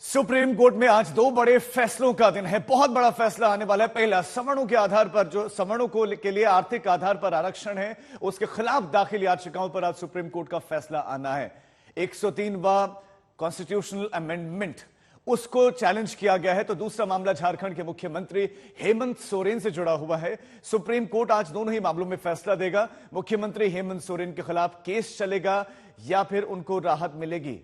Supreme court में आज दो बड़े फैसलों का दिन है। बहुत बड़ा फैसला आने वाला है। पहला, सवर्णों के आधार पर जो सवर्णों को के लिए आर्थिक आधार पर आरक्षण है, उसके खिलाफ दाखिल याचिकाओं पर आज सुप्रीम कोर्ट का फैसला आना है। 103वां कॉन्स्टिट्यूशनल अमेंडमेंट, उसको चैलेंज किया गया है। तो दूसरा मामला झारखंड के मुख्यमंत्री हेमंत सोरेन से जुड़ा हुआ है। सुप्रीम कोर्ट आज दोनों ही मामलों में फैसला देगा। मुख्यमंत्री हेमंत सोरेन के खिलाफ केस चलेगा या फिर उनको राहत मिलेगी।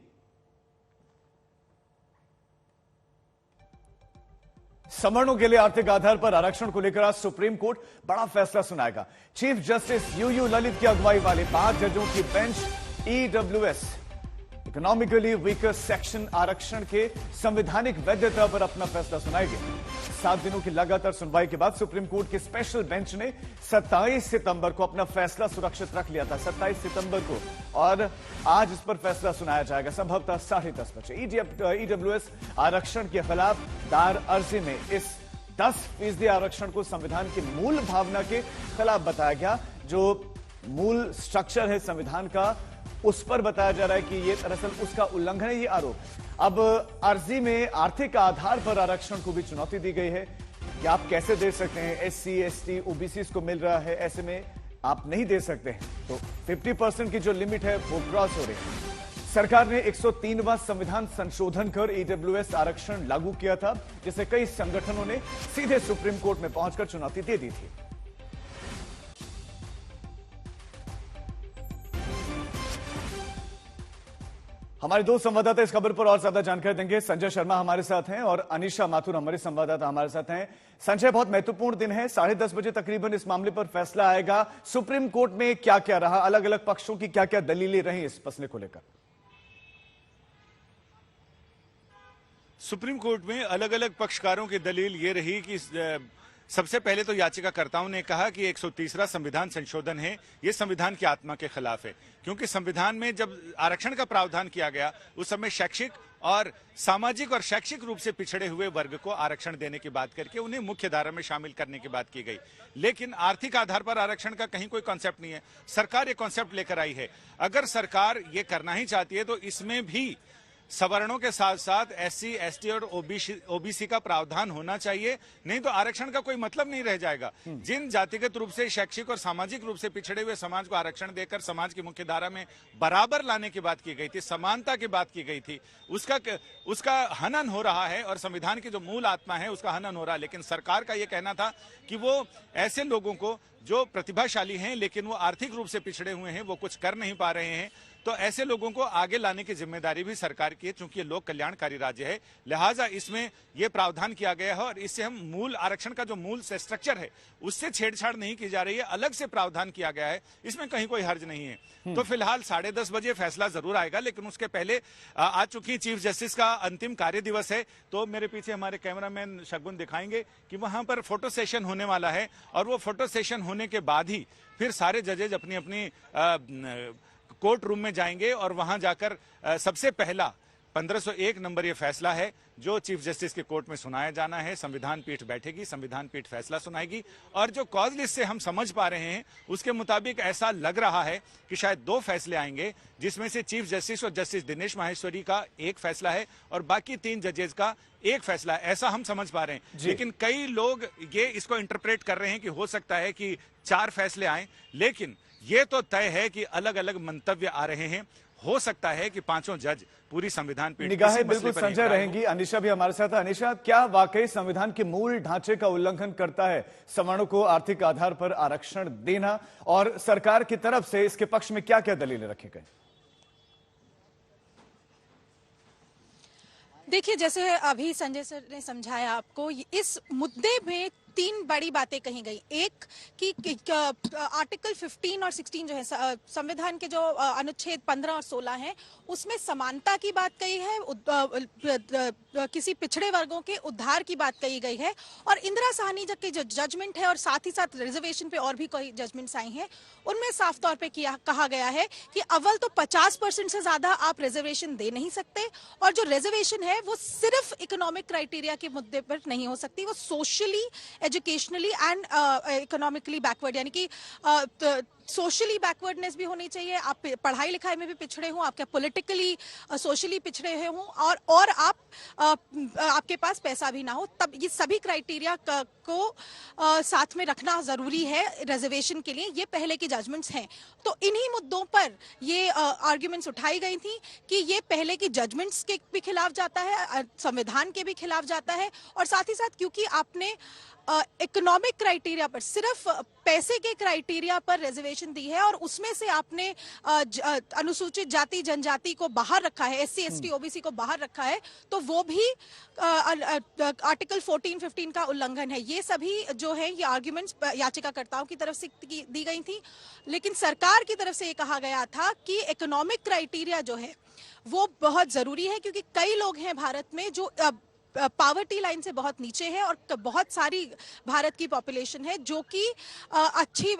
सवर्णों के लिए आर्थिक आधार पर आरक्षण को लेकर आज सुप्रीम कोर्ट बड़ा फैसला सुनाएगा। चीफ जस्टिस यूयू ललित की अगुवाई वाले 5 जजों की bench EWS economically weaker section आरक्षण के संवैधानिक वैधता पर अपना फैसला सुनाएगी। 7 दिनों की लगातार सुनवाई के बाद सुप्रीम कोर्ट की स्पेशल बेंच ने 27 सितंबर को अपना फैसला सुरक्षित रख लिया था। 27 सितंबर को, और आज इस पर फैसला सुनाया जाएगा संभवतः 10:30 बजे। ईडब्ल्यूएस आरक्षण के खिलाफ दायर अर्जी में इस 10% आरक्षण को संविधान की मूल भावना के खिलाफ बताया गया। जो मूल स्ट्रक्चर है संविधान का, उस पर बताया जा रहा है कि यह दरअसल उसका उल्लंघन है, ये आरोप। अब अर्जी में आर्थिक आधार पर आरक्षण को भी चुनौती दी गई है कि आप कैसे दे सकते हैं। एससी, एसटी, ओबीसी को मिल रहा है, ऐसे में आप नहीं दे सकते हैं। तो 50% की जो लिमिट है वो क्रॉस हो रही है। सरकार ने 103वां संविधान संशोधन कर ईडब्ल्यूएस आरक्षण लागू किया था, जिसे कई संगठनों ने सीधे सुप्रीम कोर्ट में पहुंचकर चुनौती दे दी थी। हमारे दो संवाददाता इस खबर पर और ज्यादा जानकारी देंगे। संजय शर्मा हमारे साथ हैं और अनिशा माथुर हमारे संवाददाता हमारे साथ हैं। संजय, बहुत महत्वपूर्ण दिन है। 10:30 बजे तकरीबन इस मामले पर फैसला आएगा। सुप्रीम कोर्ट में क्या क्या रहा, अलग अलग पक्षों की क्या क्या दलीलें रही इस मसले को लेकर? सुप्रीम कोर्ट में अलग अलग पक्षकारों की दलील ये रही कि सबसे पहले तो याचिकाकर्ताओं ने कहा कि 130वां संविधान संशोधन है, ये संविधान की आत्मा के खिलाफ है। क्योंकि संविधान में जब आरक्षण का प्रावधान किया गया, उस समय शैक्षिक और सामाजिक और शैक्षिक रूप से पिछड़े हुए वर्ग को आरक्षण देने की बात करके उन्हें मुख्य धारा में शामिल करने की बात की गई। लेकिन आर्थिक आधार पर आरक्षण का कहीं कोई कॉन्सेप्ट नहीं है। सरकार ये कॉन्सेप्ट लेकर आई है। अगर सरकार ये करना ही चाहती है तो इसमें भी सवर्णों के साथ साथ एससी, एसटी और ओबीसी का प्रावधान होना चाहिए, नहीं तो आरक्षण का कोई मतलब नहीं रह जाएगा। जिन जातिगत रूप से, शैक्षिक और सामाजिक रूप से पिछड़े हुए समाज को आरक्षण देकर समाज की मुख्य धारा में बराबर लाने की बात की गई थी, समानता की बात की गई थी, उसका हनन हो रहा है और संविधान की जो मूल आत्मा है उसका हनन हो रहा है। लेकिन सरकार का यह कहना था कि वो ऐसे लोगों को जो प्रतिभाशाली हैं लेकिन वो आर्थिक रूप से पिछड़े हुए हैं, वो कुछ कर नहीं पा रहे हैं, तो ऐसे लोगों को आगे लाने की जिम्मेदारी भी सरकार की है। चूंकि ये लोक कल्याणकारी राज्य है, लिहाजा इसमें यह प्रावधान किया गया है और इससे हम मूल आरक्षण का जो मूल स्ट्रक्चर है उससे छेड़छाड़ नहीं की जा रही है, अलग से प्रावधान किया गया है, इसमें कहीं कोई हर्ज नहीं है। तो फिलहाल 10:30 बजे फैसला जरूर आएगा, लेकिन उसके पहले आज चूंकि चीफ जस्टिस का अंतिम कार्य दिवस है, तो मेरे पीछे हमारे कैमरामैन शगुन दिखाएंगे कि वहां पर फोटो सेशन होने वाला है और वो फोटो सेशन होने के बाद ही फिर सारे जजेज अपनी अपनी कोर्ट रूम में जाएंगे और वहां जाकर सबसे पहला 1501 नंबर ये फैसला है जो चीफ जस्टिस के कोर्ट में सुनाया जाना है। संविधान पीठ बैठेगी, संविधान पीठ फैसला सुनाएगी और जो कॉज लिस्ट से हम समझ पा रहे हैं उसके मुताबिक ऐसा लग रहा है कि शायद 2 फैसले आएंगे, जिसमें से चीफ जस्टिस और जस्टिस दिनेश माहेश्वरी का एक फैसला है और बाकी 3 जजेज का एक फैसला है, ऐसा हम समझ पा रहे हैं। लेकिन कई लोग ये इसको इंटरप्रेट कर रहे हैं कि हो सकता है कि 4 फैसले आए, लेकिन ये तो तय है कि अलग अलग मंतव्य आ रहे हैं। हो सकता है कि 5 जज पूरी संविधान पीठ निगाहें बिल्कुल संजय रहेंगी। अनिशा भी हमारे साथ है। अनिशा, क्या वाकई संविधान के मूल ढांचे का उल्लंघन करता है सवर्णों को आर्थिक आधार पर आरक्षण देना, और सरकार की तरफ से इसके पक्ष में क्या क्या दलीलें रखी गई? देखिए, जैसे अभी संजय सर ने समझाया आपको, इस मुद्दे में 3 बड़ी बातें कही गई। एक कि आर्टिकल 15 और 16 जो है संविधान के जो अनुच्छेद 15 और 16 हैं, उसमें समानता की बात कही है, किसी पिछड़े वर्गों के उद्धार की बात कही गई है, और इंदिरा साहनी की जो जजमेंट है और साथ ही साथ रिजर्वेशन पे और भी कई जजमेंट्स आई हैं, उनमें साफ तौर पे कहा गया है कि अव्वल तो 50% से ज्यादा आप रिजर्वेशन दे नहीं सकते, और जो रिजर्वेशन है वो सिर्फ इकोनॉमिक क्राइटेरिया के मुद्दे पर नहीं हो सकती, वो socially, educationally and economically backward, यानी कि सोशली बैकवर्डनेस भी होनी चाहिए, आप पढ़ाई लिखाई में भी पिछड़े हों, आपके पॉलिटिकली सोशली पिछड़े हुए हों, और आप आपके पास पैसा भी ना हो, तब ये सभी क्राइटेरिया को साथ में रखना जरूरी है रिजर्वेशन के लिए। ये पहले की जजमेंट्स हैं। तो इन्हीं मुद्दों पर ये आर्ग्यूमेंट्स उठाई गई थी कि ये पहले की जजमेंट्स के भी खिलाफ जाता है, संविधान के भी खिलाफ जाता है, और साथ ही साथ क्योंकि आपने इकोनॉमिक क्राइटेरिया पर, सिर्फ पैसे के क्राइटेरिया पर रिजर्वेशन दी है और उसमें से आपने अनुसूचित जाति जनजाति को बाहर रखा है, एससी एसटी ओबीसी को बाहर रखा है, तो वो भी आर्टिकल 14, 15 का उल्लंघन है। ये सभी जो है ये आर्ग्यूमेंट्स याचिकाकर्ताओं की तरफ से दी गई थी, लेकिन सरकार की तरफ से ये कहा गया था कि इकोनॉमिक क्राइटेरिया जो है वो बहुत जरूरी है, क्योंकि कई लोग हैं भारत में जो पावर्टी लाइन से बहुत नीचे है, और बहुत सारी भारत की पॉपुलेशन है जो कि अच्छी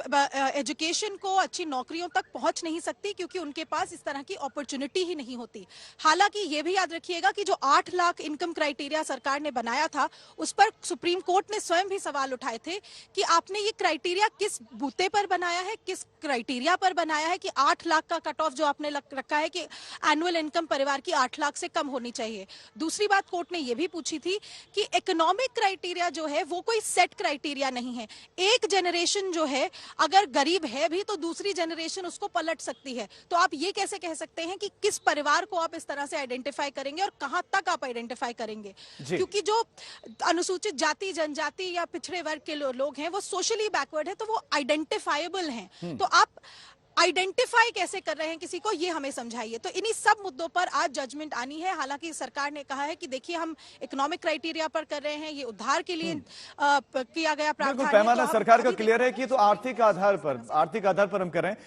एजुकेशन को, अच्छी नौकरियों तक पहुंच नहीं सकती, क्योंकि उनके पास इस तरह की अपॉर्चुनिटी ही नहीं होती। हालांकि ये भी याद रखिएगा कि जो 8 लाख इनकम क्राइटेरिया सरकार ने बनाया था, उस पर सुप्रीम कोर्ट ने स्वयं भी सवाल उठाए थे कि आपने ये क्राइटेरिया किस बूते पर बनाया है, किस क्राइटेरिया पर बनाया है कि 8 लाख का कट ऑफ जो आपने रखा है कि एनुअल इनकम परिवार की 8 लाख से कम होनी चाहिए। दूसरी बात कोर्ट ने यह भी पूछी थी कि इकोनॉमिक क्राइटेरिया जो है वो कोई सेट क्राइटेरिया नहीं है। एक जनरेशन जो है अगर गरीब है भी तो दूसरी जनरेशन उसको पलट सकती है। तो आप ये कैसे कह सकते हैं कि किस परिवार को आप इस तरह से आइडेंटिफाई करेंगे और कहां तक आप आइडेंटिफाई करेंगे, क्योंकि जो अनुसूचित जाति जनजाति या पिछड़े वर्ग के लोग हैं वो सोशली बैकवर्ड है, तो वो आइडेंटिफाइबल हैं। तो आप आइडेंटिफाई कैसे कर रहे हैं किसी को, ये हमें समझाइए। तो इन्हीं सब मुद्दों पर आज जजमेंट आनी है। हालांकि सरकार ने कहा है कि देखिए हम इकोनॉमिक क्राइटेरिया पर कर रहे हैं, ये उद्धार के लिए किया गया प्रावधान है। पैमाना सरकार का क्लियर है कि तो आर्थिक आधार पर हम कर रहे हैं।